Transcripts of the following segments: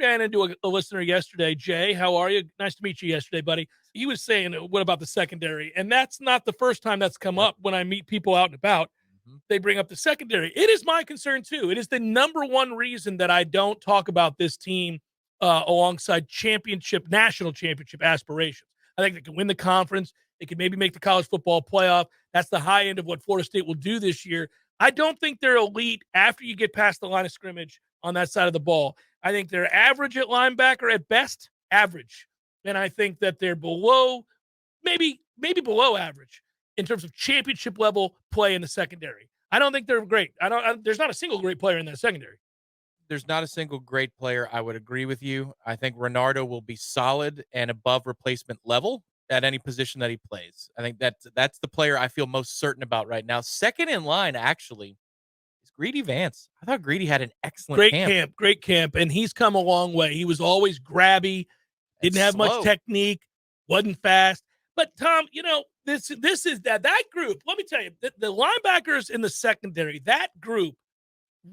ran into a listener yesterday, Jay. How are you? Nice to meet you yesterday, buddy. He was saying, what about the secondary? And that's not the first time that's come up when I meet people out and about. They bring up the secondary. It is my concern, too. It is the number one reason that I don't talk about this team alongside national championship aspirations. I think they can win the conference. They can maybe make the college football playoff. That's the high end of what Florida State will do this year. I don't think they're elite after you get past the line of scrimmage on that side of the ball. I think they're average at linebacker at best, average. And I think that they're below, maybe below average in terms of championship level play in the secondary. I don't think they're great. There's not a single great player in that secondary. There's not a single great player. I would agree with you. I think Renardo will be solid and above replacement level at any position that he plays. I think that's the player I feel most certain about right now. Second in line, actually, is Greedy Vance. I thought Greedy had an excellent great camp, and he's come a long way. He was always grabby, didn't have much technique, wasn't fast. But Tom, this is that group. Let me tell you, the linebackers in the secondary, that group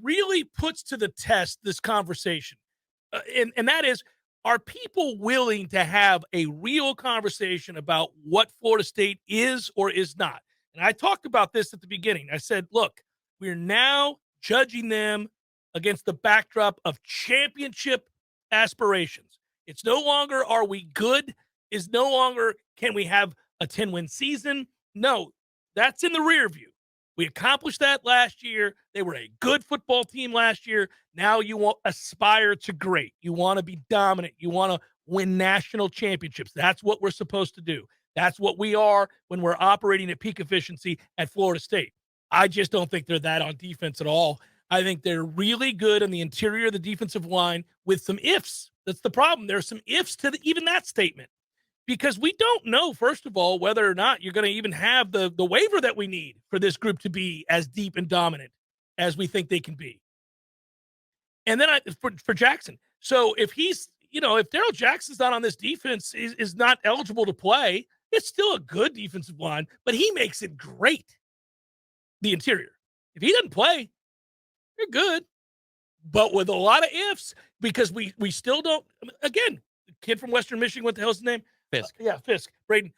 really puts to the test this conversation. And that is, are people willing to have a real conversation about what Florida State is or is not? And I talked about this at the beginning. I said, look, we're now judging them against the backdrop of championship aspirations. It's no longer, are we good? Is no longer, can we have a 10-win season? No, that's in the rear view. We accomplished that last year. They were a good football team last year. Now you want aspire to great. You want to be dominant. You want to win national championships. That's what we're supposed to do. That's what we are when we're operating at peak efficiency at Florida State. I just don't think they're that on defense at all. I think they're really good on the interior of the defensive line with some ifs. That's the problem. There's some ifs to even that statement. Because we don't know, first of all, whether or not you're going to even have the waiver that we need for this group to be as deep and dominant as we think they can be. And then for Jackson. So if he's, if Darrell Jackson's not on this defense, is not eligible to play, it's still a good defensive line, but he makes it great, the interior. If he doesn't play, you're good. But with a lot of ifs, because we still don't, again, the kid from Western Michigan, what the hell's his name? Fisk. Fisk. Braden.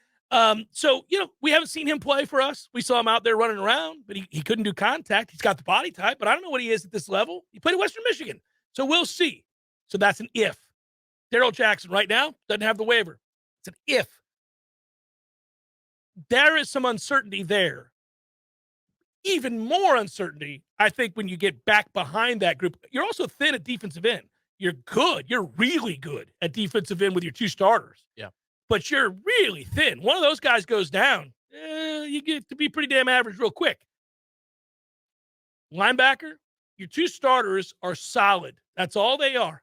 So, we haven't seen him play for us. We saw him out there running around, but he couldn't do contact. He's got the body type, but I don't know what he is at this level. He played at Western Michigan. So we'll see. So that's an if. Darrell Jackson right now doesn't have the waiver. It's an if. There is some uncertainty there. Even more uncertainty, I think, when you get back behind that group. You're also thin at defensive end. You're good. You're really good at defensive end with your two starters. Yeah. But you're really thin. One of those guys goes down, you get to be pretty damn average real quick. Linebacker, your two starters are solid. That's all they are.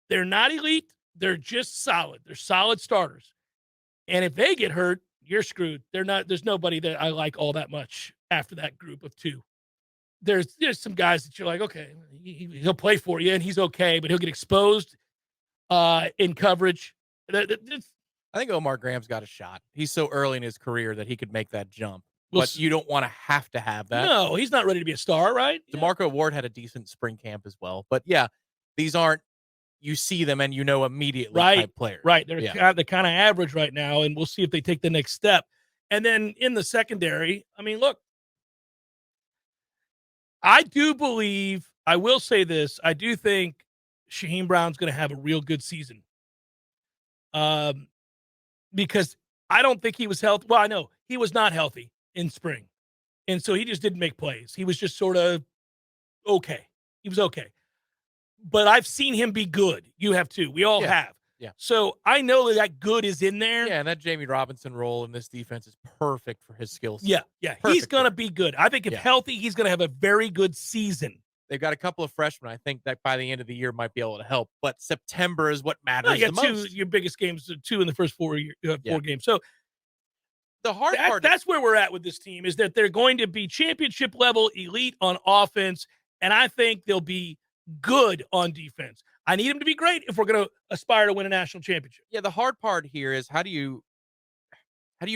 They're not elite. They're just solid. They're solid starters. And if they get hurt, you're screwed. There's nobody that I like all that much after that group of two. There's some guys that you're like, okay, he'll play for you and he's okay, but he'll get exposed in coverage. I think Omar Graham's got a shot. He's so early in his career that he could make that jump. But you don't want to have that. No, he's not ready to be a star, right? DeMarco Ward had a decent spring camp as well. But, yeah, these aren't you see them and immediately type players. Right. They're kind of average right now, and we'll see if they take the next step. And then in the secondary, I mean, look, I do believe, I will say this, I do think Shaheem Brown's going to have a real good season. Because I don't think he was healthy. Well, I know he was not healthy in spring. And so he just didn't make plays. He was just sort of okay. He was okay. But I've seen him be good. You have too. We all have. Yeah. So I know that good is in there. Yeah, and that Jamie Robinson role in this defense is perfect for his skill set. Yeah. He's going to be good. I think if healthy, he's going to have a very good season. They've got a couple of freshmen. I think that by the end of the year might be able to help. But September is what matters the most. Your biggest games, two in the first four games. So the hard part. That's where we're at with this team, is that they're going to be championship level elite on offense, and I think they'll be good on defense. I need them to be great if we're going to aspire to win a national championship. Yeah, the hard part here is how do you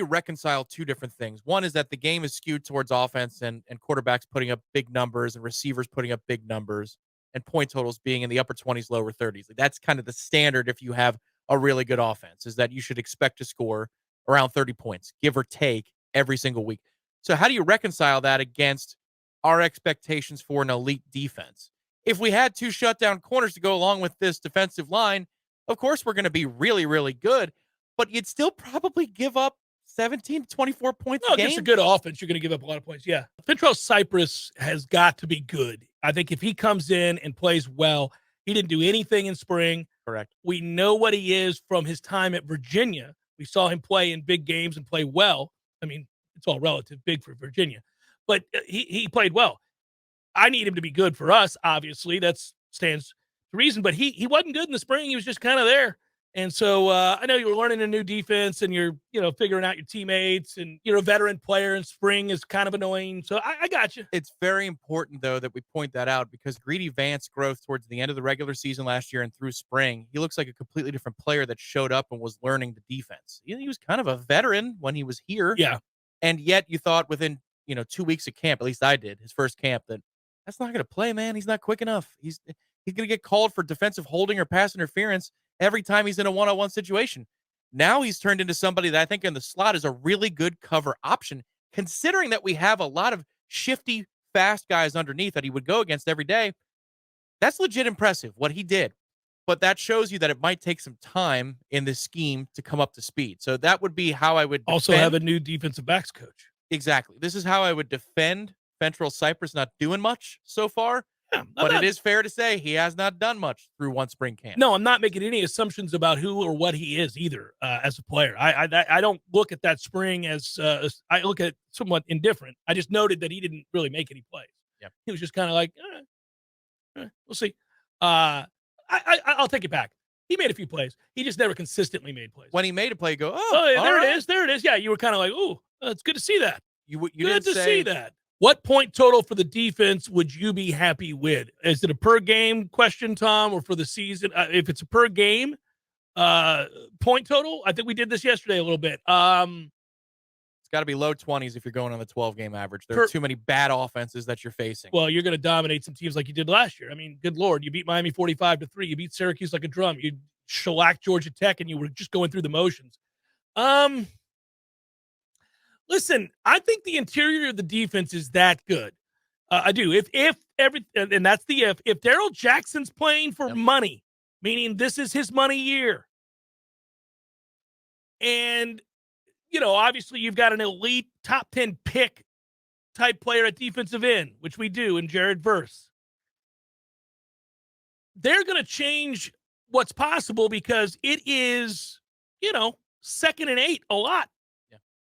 reconcile two different things? One is that the game is skewed towards offense and quarterbacks putting up big numbers and receivers putting up big numbers. and point totals being in the upper 20s, lower 30s. Like, that's kind of the standard if you have a really good offense, is that you should expect to score around 30 points, give or take, every single week. So how do you reconcile that against our expectations for an elite defense? If we had 2 shutdown corners to go along with this defensive line, of course we're going to be really, really good, but you'd still probably give up 17 to 24 points a game. Against a good offense, you're going to give up a lot of points. Yeah. Fentrell Cypress has got to be good. I think if he comes in and plays well, he didn't do anything in spring. Correct. We know what he is from his time at Virginia. We saw him play in big games and play well. I mean, it's all relative, big for Virginia, but he played well. I need him to be good for us, obviously. That stands to reason, but he wasn't good in the spring. He was just kind of there. And so I know you were learning a new defense and you're, figuring out your teammates, and you're a veteran player, and spring is kind of annoying. So I got you. It's very important, though, that we point that out, because Greedy Vance growth towards the end of the regular season last year and through spring, he looks like a completely different player that showed up and was learning the defense. He was kind of a veteran when he was here. Yeah. And yet you thought within, 2 weeks of camp, at least I did, his first camp, that's not going to play, man. He's not quick enough. He's going to get called for defensive holding or pass interference every time he's in a one-on-one situation. Now he's turned into somebody that I think in the slot is a really good cover option, considering that we have a lot of shifty, fast guys underneath that he would go against every day. That's legit impressive, what he did. But that shows you that it might take some time in this scheme to come up to speed. So that would be how I would also have a new defensive backs coach. Exactly. This is how I would defend Fentrell Cypress not doing much so far. Yeah, but it is fair to say he has not done much through one spring camp. No, I'm not making any assumptions about who or what he is either as a player. I don't look at that spring as I look at it somewhat indifferent. I just noted that he didn't really make any plays. Yeah. He was just kind of like, we'll see. I'll take it back. He made a few plays. He just never consistently made plays. When he made a play, you go, there it is. There it is. Yeah, you were kind of like, it's good to see that. You good to see that. What point total for the defense would you be happy with? Is it a per game question, Tom, or for the season? If it's a per game point total, I think we did this yesterday a little bit. It's got to be low 20s if you're going on the 12-game average. There are too many bad offenses that you're facing. Well, you're going to dominate some teams like you did last year. I mean, good Lord, you beat Miami 45-3. You beat Syracuse like a drum. You shellacked Georgia Tech, and you were just going through the motions. Listen, I think the interior of the defense is that good. I do. If and that's the if Darrell Jackson's playing for money, meaning this is his money year, and obviously you've got an elite top 10 pick type player at defensive end, which we do in Jared Verse, they're going to change what's possible, because it is, 2nd and 8 a lot.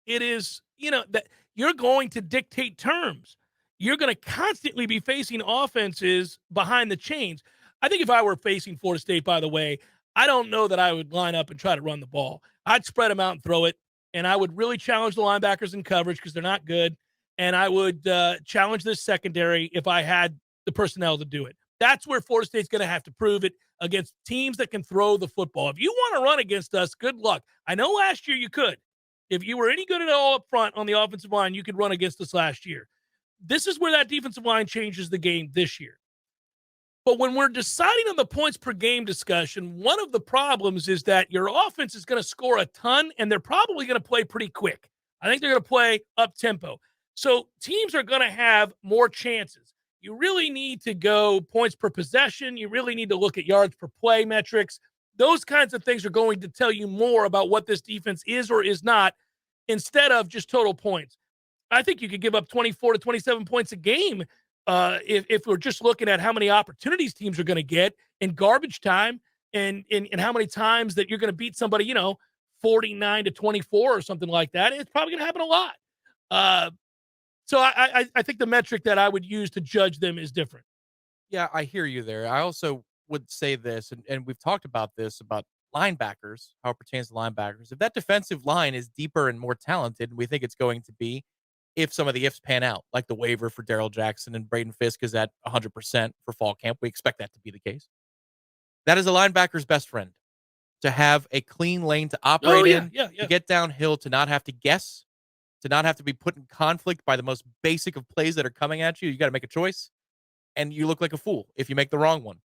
It is, that you're going to dictate terms. You're going to constantly be facing offenses behind the chains. I think if I were facing Florida State, by the way, I don't know that I would line up and try to run the ball. I'd spread them out and throw it, and I would really challenge the linebackers in coverage because they're not good, and I would challenge this secondary if I had the personnel to do it. That's where Florida State's going to have to prove it against teams that can throw the football. If you want to run against us, good luck. I know last year you could. If you were any good at all up front on the offensive line, you could run against us last year. This is where that defensive line changes the game this year. But when we're deciding on the points per game discussion, one of the problems is that your offense is going to score a ton, and they're probably going to play pretty quick. I think they're going to play up tempo. So teams are going to have more chances. You really need to go points per possession. You really need to look at yards per play metrics. Those kinds of things are going to tell you more about what this defense is or is not, instead of just total points. I think you could give up 24 to 27 points a game if we're just looking at how many opportunities teams are going to get in garbage time and how many times that you're going to beat somebody, 49 to 24 or something like that. It's probably going to happen a lot. So I think the metric that I would use to judge them is different. Yeah, I hear you there. I also would say this, and we've talked about this, about linebackers, how it pertains to linebackers. If that defensive line is deeper and more talented, and we think it's going to be, if some of the ifs pan out, like the waiver for Darrell Jackson and Braden Fisk is at 100% for fall camp, we expect that to be the case. That is a linebacker's best friend, to have a clean lane to operate in, to get downhill, to not have to guess, to not have to be put in conflict by the most basic of plays that are coming at you. You got to make a choice. and you look like a fool if you make the wrong one.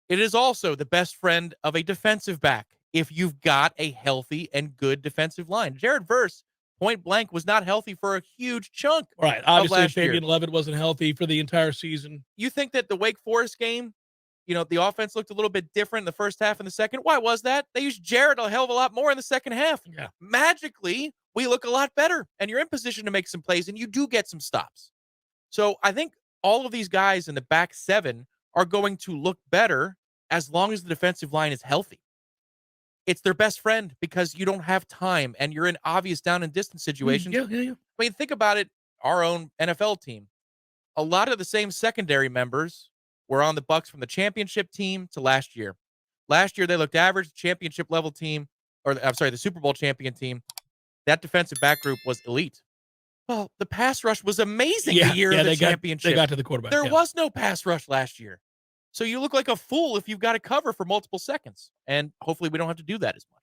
It is also the best friend of a defensive back if you've got a healthy and good defensive line. Jared Verse, point blank, was not healthy for a huge chunk Right. of Obviously, last year. Fabian Levitt wasn't healthy for the entire season. You think that the Wake Forest game, the offense looked a little bit different in the first half and the second. Why was that? They used Jared a hell of a lot more in the second half. Yeah. Magically, we look a lot better, and you're in position to make some plays, and you do get some stops. So I think all of these guys in the back seven are going to look better as long as the defensive line is healthy. It's their best friend because you don't have time, and you're in obvious down and distance situations. Yeah. I mean, think about it. Our own NFL team. A lot of the same secondary members were on the Bucs from the championship team to last year. Last year, they looked average. Championship level team, the Super Bowl champion team, that defensive back group was elite. Well, the pass rush was amazing the year of the championship. They got to the quarterback. There was no pass rush last year. So you look like a fool if you've got to cover for multiple seconds. And hopefully we don't have to do that as much.